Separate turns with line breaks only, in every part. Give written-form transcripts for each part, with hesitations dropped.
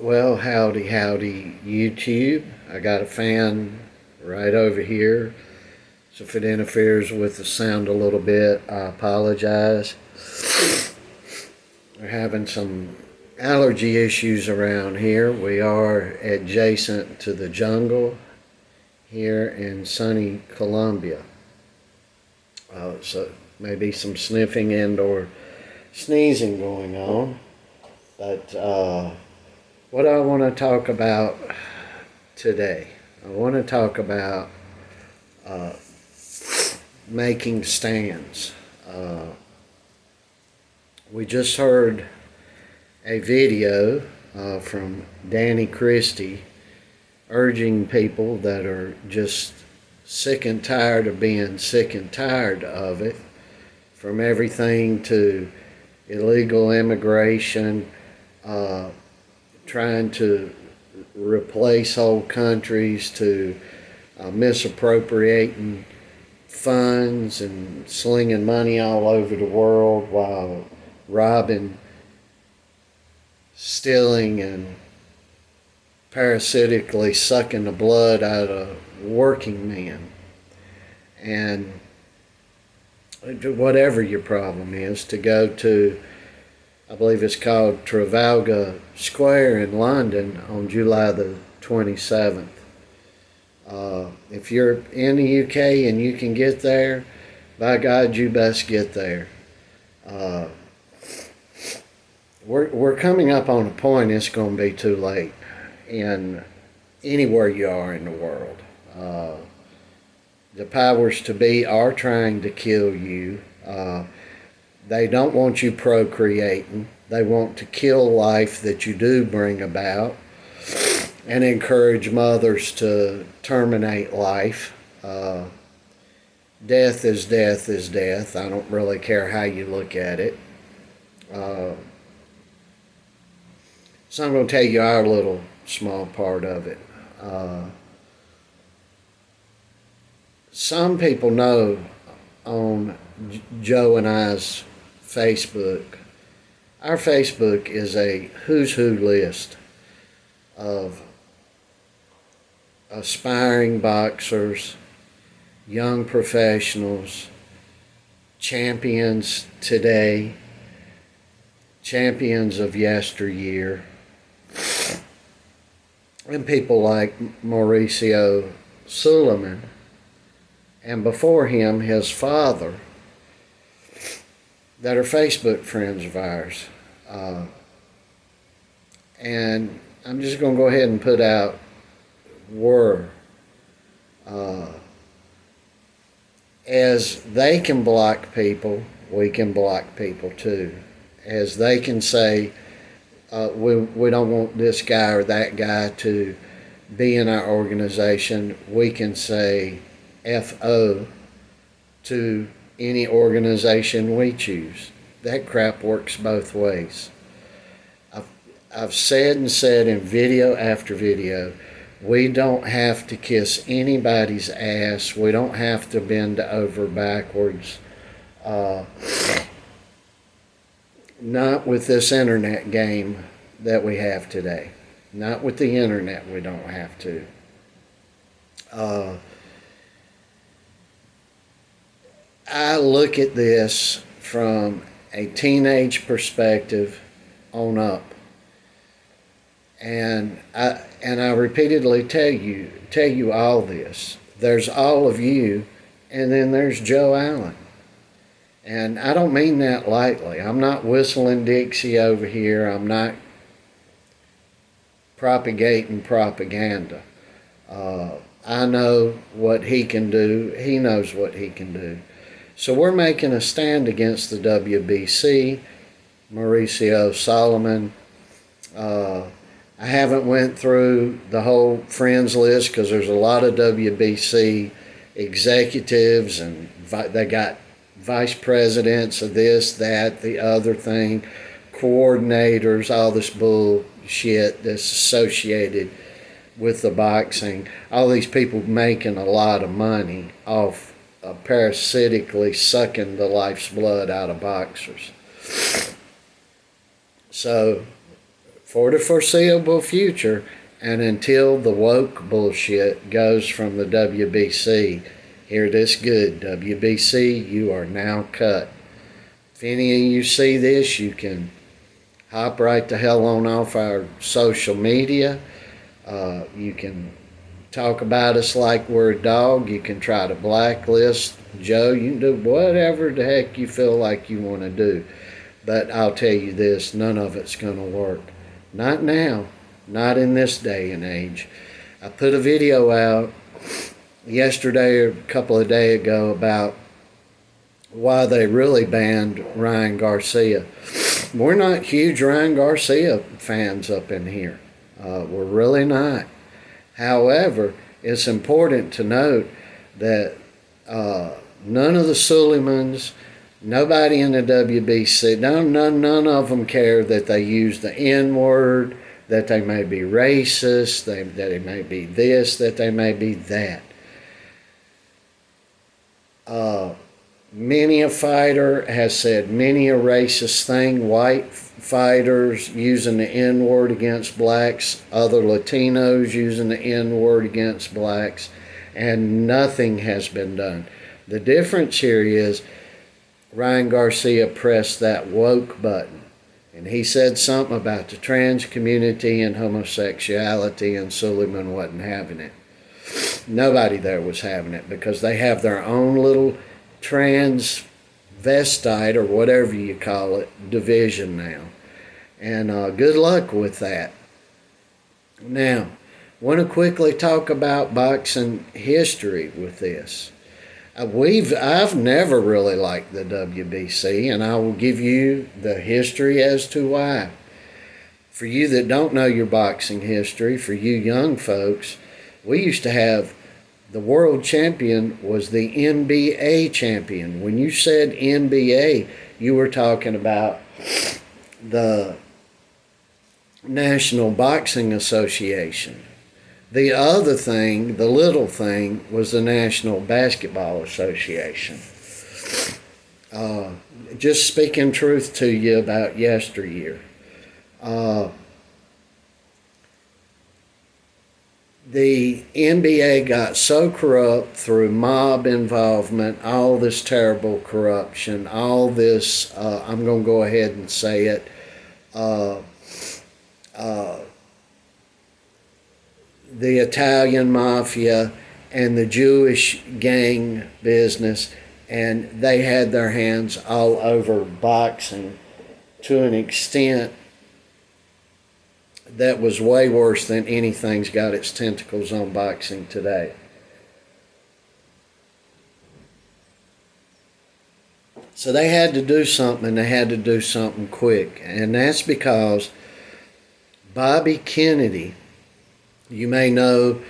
Well, howdy, howdy, YouTube. I got a fan right over here. So if it interferes with the sound a little bit, I apologize. We're having some allergy issues around here. We are adjacent to the jungle here in sunny Colombia. So maybe some sniffing and or sneezing going on. But what I want to talk about today, I want to talk about uh, making stands. We just heard a video from Danny Christie urging people that are just sick and tired of being sick and tired of it, from everything to illegal immigration, trying to replace whole countries, to misappropriating funds and slinging money all over the world while robbing, stealing, and parasitically sucking the blood out of working men. And whatever your problem is, to go to, I believe it's called Trafalgar Square in London on July the 27th. If you're in the UK and you can get there, by God, you best get there. We're coming up on a point it's going to be too late in anywhere you are in the world. The powers to be are trying to kill you. They don't want you procreating. They want to kill life that you do bring about and encourage mothers to terminate life. Death is death is death. I don't really care how you look at it. So I'm going to tell you our little small part of it. Some people know on Joe and I's Facebook, our Facebook is a who's who list of aspiring boxers, young professionals, champions today, champions of yesteryear, and people like Mauricio Suleiman, and before him, his father, that are Facebook friends of ours. And I'm just going to go ahead and put out were. As they can block people, we can block people too. As they can say, we don't want this guy or that guy to be in our organization, we can say FO to any organization we choose. That crap works both ways. I've said and said in video after video, we don't have to kiss anybody's ass. We don't have to bend over backwards. Not with this internet game that we have today. Not with the internet, we don't have to. I look at this from a teenage perspective on up. And I repeatedly tell you all this. There's all of you, and then there's Joe Allen. And I don't mean that lightly. I'm not whistling Dixie over here. I'm not propagating propaganda. I know what he can do. He knows what he can do. So we're making a stand against the WBC, Mauricio Solomon. I haven't went through the whole friends list because there's a lot of WBC executives, and they got vice presidents of this, that, the other thing, coordinators, all this bullshit that's associated with the boxing. All these people making a lot of money off parasitically sucking the life's blood out of boxers. So for the foreseeable future and until the woke bullshit goes from the WBC. Hear this good, WBC, you are now cut. If any of you see this, you can hop right the hell on off our social media. You can talk about us like we're a dog. You can try to blacklist Joe. You can do whatever the heck you feel like you want to do. But I'll tell you this, none of it's going to work. Not now. Not in this day and age. I put a video out yesterday or a couple of days ago about why they really banned Ryan Garcia. We're not huge Ryan Garcia fans up in here. We're really not. However, it's important to note that none of the Suleimans, nobody in the WBC, none of them care that they use the N-word, that they may be racist, that they may be this, that they may be that. Many a fighter has said many a racist thing. White fighters using the N-word against blacks, other Latinos using the N-word against blacks, and nothing has been done. The difference here is Ryan Garcia pressed that woke button, and he said something about the trans community and homosexuality, and Suleiman wasn't having it. Nobody there was having it because they have their own little transvestite or whatever you call it division now. And good luck with that. Now, I want to quickly talk about boxing history with this. I've never really liked the WBC, and I will give you the history as to why. For you that don't know your boxing history, for you young folks, we used to have the world champion was the NBA champion. When you said NBA, you were talking about the National Boxing Association. The other thing, the little thing, was the National Basketball Association. Just speaking truth to you about yesteryear. The NBA got so corrupt through mob involvement, all this terrible corruption, all this, I'm going to go ahead and say it, the Italian mafia and the Jewish gang business, and they had their hands all over boxing to an extent that was way worse than anything's got its tentacles on boxing today. So they had to do something, and they had to do something quick. And that's because Bobby Kennedy, you may know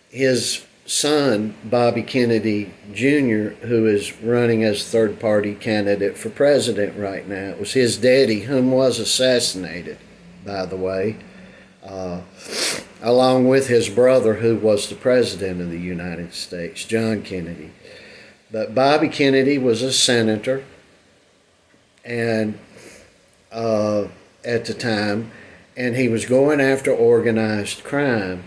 his son, Bobby Kennedy Jr., who is running as third-party candidate for president right now. It was his daddy, whom was assassinated, by the way, along with his brother, who was the president of the United States, John Kennedy. But Bobby Kennedy was a senator, and at the time, and he was going after organized crime,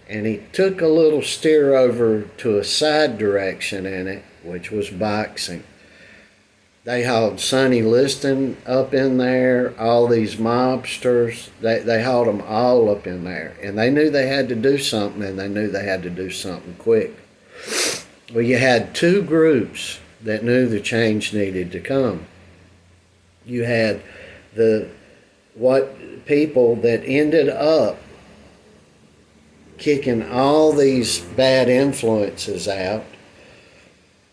and he took a little steer over to a side direction in it, which was boxing. They hauled Sonny Liston up in there, all these mobsters. They hauled them all up in there. And they knew they had to do something, and they knew they had to do something quick. Well, you had two groups that knew the change needed to come. You had people that ended up kicking all these bad influences out,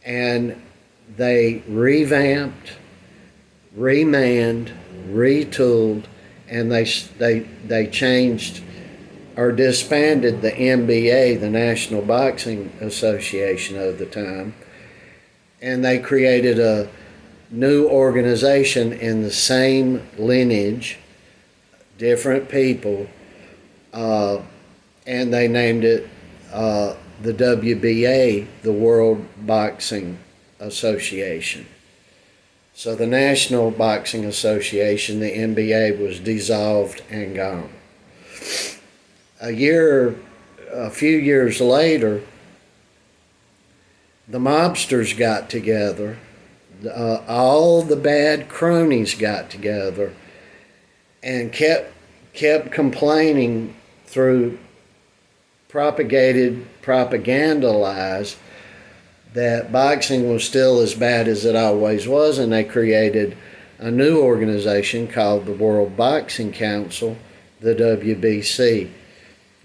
and they revamped, remanned, retooled, and they changed or disbanded the NBA, the National Boxing Association of the time, and they created a new organization in the same lineage, different people, and they named it the WBA, the World Boxing Association. So the National Boxing Association, the NBA, was dissolved and gone. A few years later, the mobsters got together. All the bad cronies got together and kept complaining through propagated propaganda lies that boxing was still as bad as it always was, and they created a new organization called the World Boxing Council, the WBC.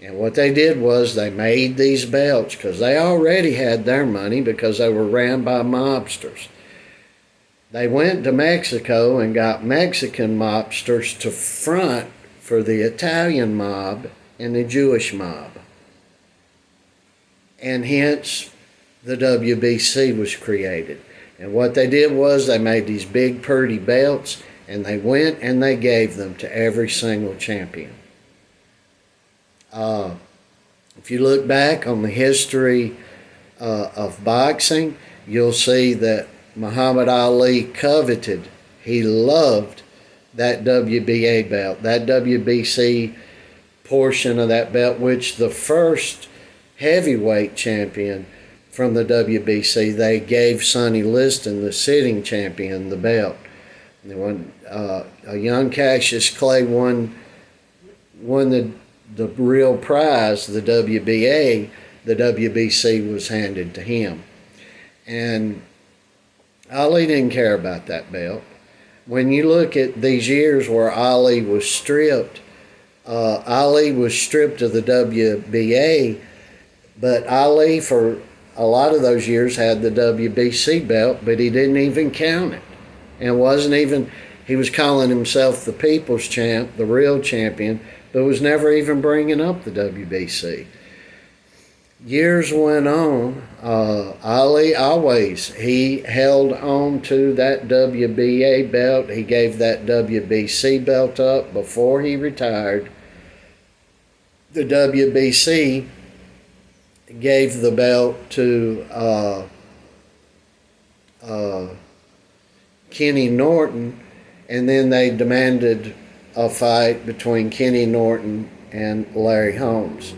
And what they did was they made these belts because they already had their money because they were ran by mobsters. They went to Mexico and got Mexican mobsters to front for the Italian mob and the Jewish mob. And hence the WBC was created. And what they did was they made these big pretty belts, and they went and they gave them to every single champion. If you look back on the history of boxing, you'll see that Muhammad Ali coveted, he loved that WBA belt, that WBC portion of that belt, which the first heavyweight champion from the WBC, they gave Sonny Liston, the sitting champion, the belt. And when a young Cassius Clay won the real prize, the WBA, the WBC was handed to him. And Ali didn't care about that belt. When you look at these years where Ali was stripped of the WBA, but Ali for a lot of those years had the WBC belt, but he didn't even count it. And he was calling himself the people's champ, the real champion, but was never even bringing up the WBC. Years went on. Ali he held on to that WBA belt. He gave that WBC belt up before he retired. The WBC gave the belt to Kenny Norton, and then they demanded a fight between Kenny Norton and Larry Holmes.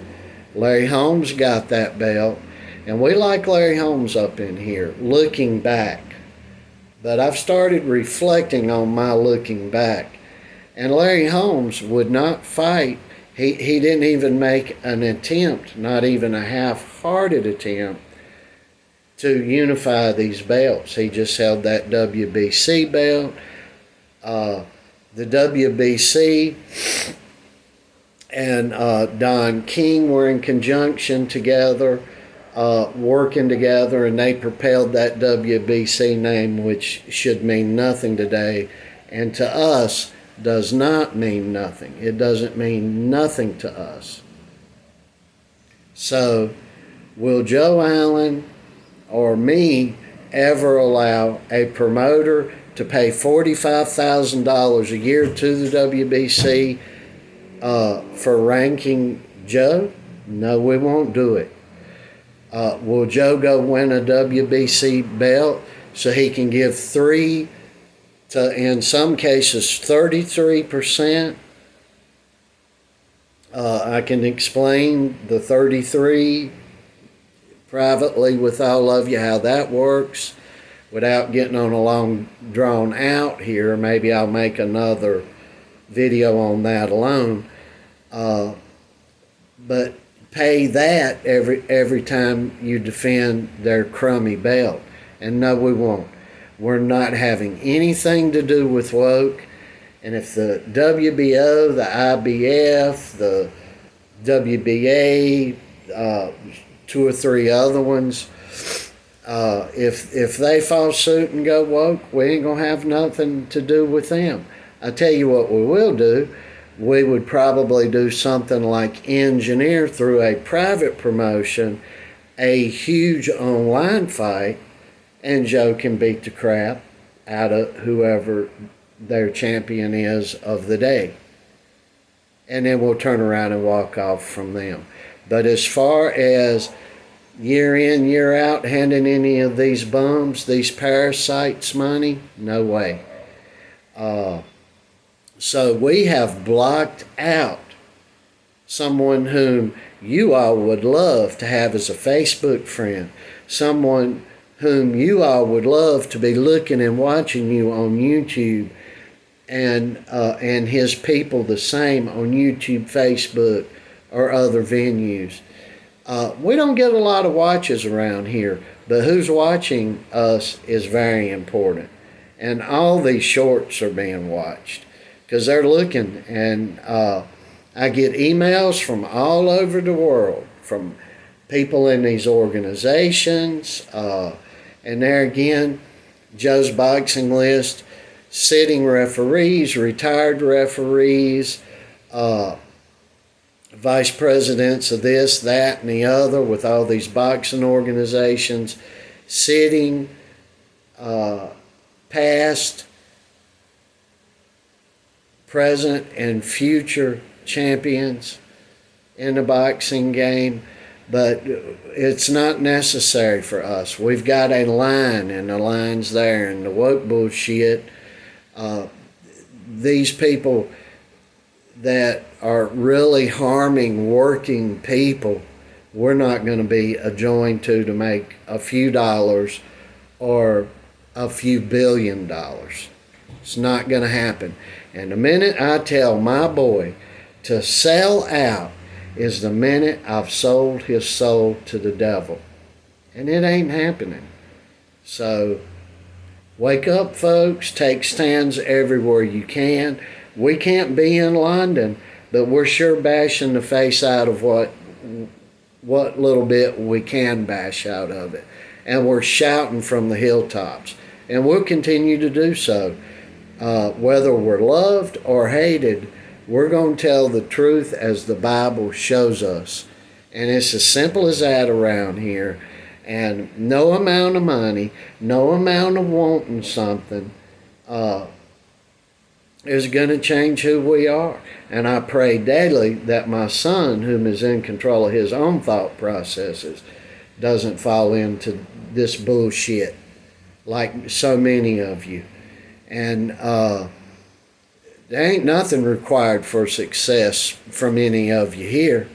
Larry Holmes got that belt, and we like Larry Holmes up in here, looking back. But I've started reflecting on my looking back, and Larry Holmes would not fight. He didn't even make an attempt, not even a half-hearted attempt, to unify these belts. He just held that WBC belt. The WBC and Don King were in conjunction together, working together, and they propelled that WBC name, which should mean nothing today, and to us does not mean nothing. It doesn't mean nothing to us. So, will Joe Allen or me ever allow a promoter to pay $45,000 a year to the WBC for ranking Joe? No, we won't do it. Will Joe go win a WBC belt so he can give in some cases, 33%? I can explain the 33 privately with all of you how that works without getting on a long drawn out here. Maybe I'll make another video on that alone. But pay that every time you defend their crummy belt. And no, we won't. We're not having anything to do with woke. And if the WBO, the IBF, the WBA, 2 or 3 other ones, if they fall suit and go woke, we ain't going to have nothing to do with them. I tell you what we will do. We would probably do something like engineer through a private promotion a huge online fight, and Joe can beat the crap out of whoever their champion is of the day. And then we'll turn around and walk off from them. But as far as year in, year out, handing any of these bums, these parasites money? No way. So we have blocked out someone whom you all would love to have as a Facebook friend, someone whom you all would love to be looking and watching you on YouTube, and his people the same on YouTube, Facebook, or other venues. We don't get a lot of watches around here, but who's watching us is very important. And all these shorts are being watched because they're looking, and I get emails from all over the world from people in these organizations, and there again, Joe's Boxing List, sitting referees, retired referees, vice presidents of this, that, and the other with all these boxing organizations, sitting, past, present, and future champions in the boxing game. But it's not necessary for us. We've got a line, and the line's there, and the woke bullshit, these people that are really harming working people, we're not going to be a join to make a few dollars or a few $billion. It's not going to happen. And the minute I tell my boy to sell out is the minute I've sold his soul to the devil. And it ain't happening. So wake up, folks. Take stands everywhere you can. We can't be in London, but we're sure bashing the face out of what little bit we can bash out of it. And we're shouting from the hilltops. And we'll continue to do so. Whether we're loved or hated, we're going to tell the truth as the Bible shows us. And it's as simple as that around here. And no amount of money, no amount of wanting something is going to change who we are. And I pray daily that my son, whom is in control of his own thought processes, doesn't fall into this bullshit like so many of you. And there ain't nothing required for success from any of you here.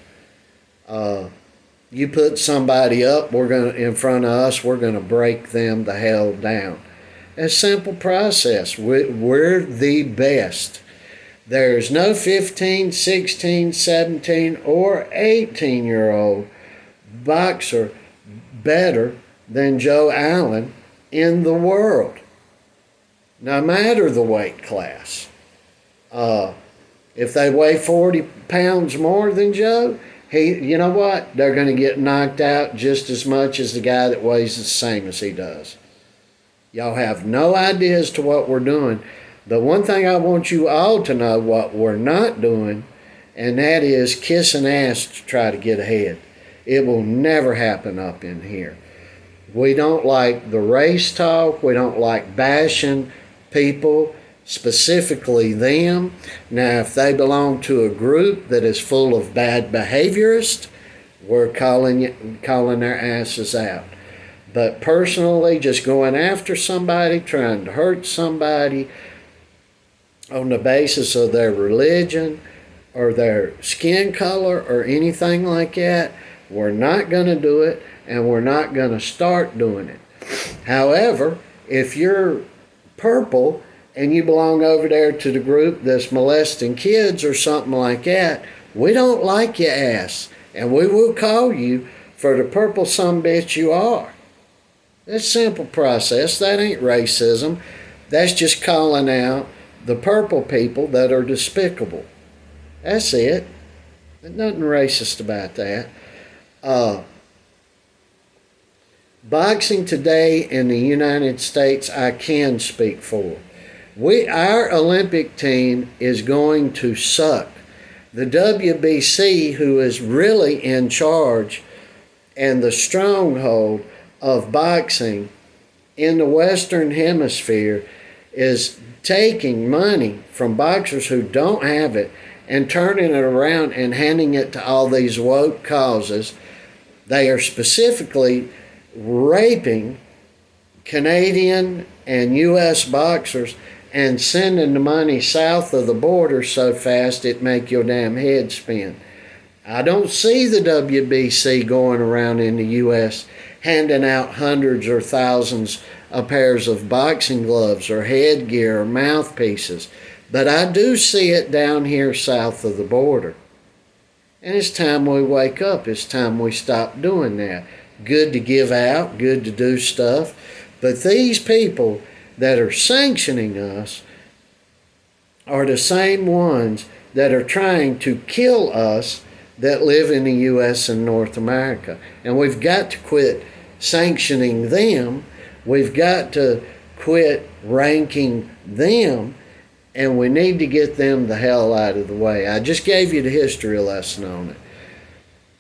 You put somebody up, in front of us, we're gonna break them the hell down. It's a simple process. We're the best. There's no 15, 16, 17, or 18-year-old boxer better than Joe Allen in the world, no matter the weight class. If they weigh 40 pounds more than Joe, you know what? They're going to get knocked out just as much as the guy that weighs the same as he does. Y'all have no idea as to what we're doing. But one thing I want you all to know what we're not doing, and that is kissing ass to try to get ahead. It will never happen up in here. We don't like the race talk. We don't like bashing people, specifically them. Now, if they belong to a group that is full of bad behaviorists, we're calling their asses out. But personally, just going after somebody, trying to hurt somebody on the basis of their religion or their skin color or anything like that, we're not going to do it, and we're not going to start doing it. However, if you're purple and you belong over there to the group that's molesting kids or something like that, we don't like your ass, and we will call you for the purple sumbitch you are. That's a simple process. That ain't racism. That's just calling out the purple people that are despicable. That's it. There's nothing racist about that. Boxing today in the United States, I can speak for. Our Olympic team is going to suck. The WBC, who is really in charge and the stronghold of boxing in the Western Hemisphere, is taking money from boxers who don't have it and turning it around and handing it to all these woke causes They are specifically raping Canadian and U.S. boxers and sending the money south of the border so fast it make your damn head spin. I don't see the WBC going around in the U.S. handing out hundreds or thousands of pairs of boxing gloves or headgear or mouthpieces, but I do see it down here south of the border. And it's time we wake up. It's time we stop doing that. Good to give out, good to do stuff, but these people that are sanctioning us are the same ones that are trying to kill us that live in the U.S. and North America. And we've got to quit sanctioning them. We've got to quit ranking them, and we need to get them the hell out of the way. I just gave you the history lesson on it.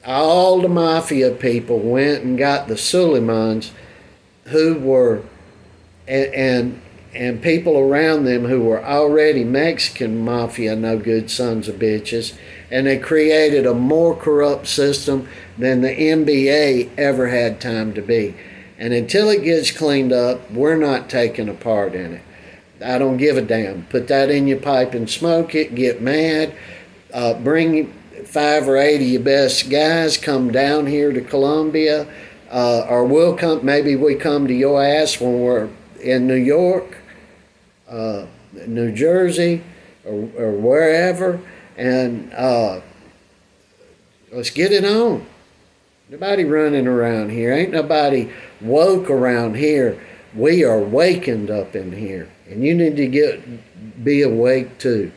All the mafia people went and got the Suleimans who were, and people around them who were already Mexican mafia no good sons of bitches, and they created a more corrupt system than the NBA ever had time to be. And until it gets cleaned up, we're not taking a part in it. I don't give a damn. Put that in your pipe and smoke it, get mad, bring 5 or 8 of your best guys, come down here to Columbia, or we'll come, maybe we come to your ass when we're in New York, New Jersey, or wherever, and let's get it on. Nobody running around here. Ain't nobody woke around here. We are wakened up in here, and you need to be awake too.